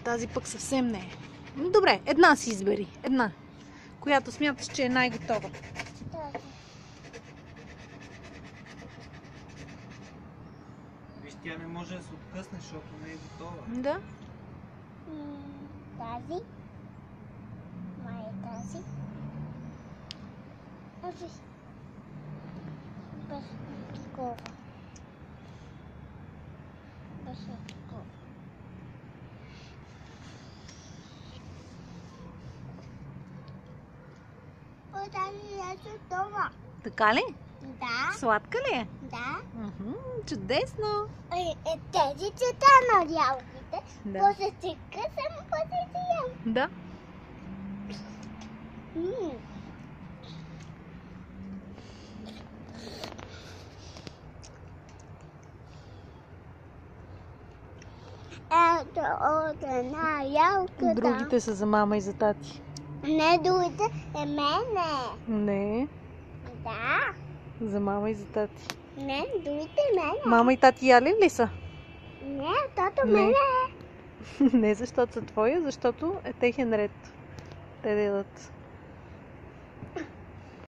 тази пък съвсем не е. Добре, една си избери. Една. Която смяташ, че е най-готова. Виж, тя не може да се откъсне, защото не е готова. Да. Тази. Май е тази. Без такова. Без такова. Тази е готова. Така ли? Да. Сладка ли е? Да. Чудесно. Тези цвета на ябълките. Да. После си късам, после си ям. Да. Ето от една ябълка. Другите са за мама и за тати. Не, другите е мене. Не, Да. за мама и за тати. Не, другите мене. Мама и тати яли ли са? Не, тато Не. мене. Не защото са твои, защото е техен ред. Те да ядат.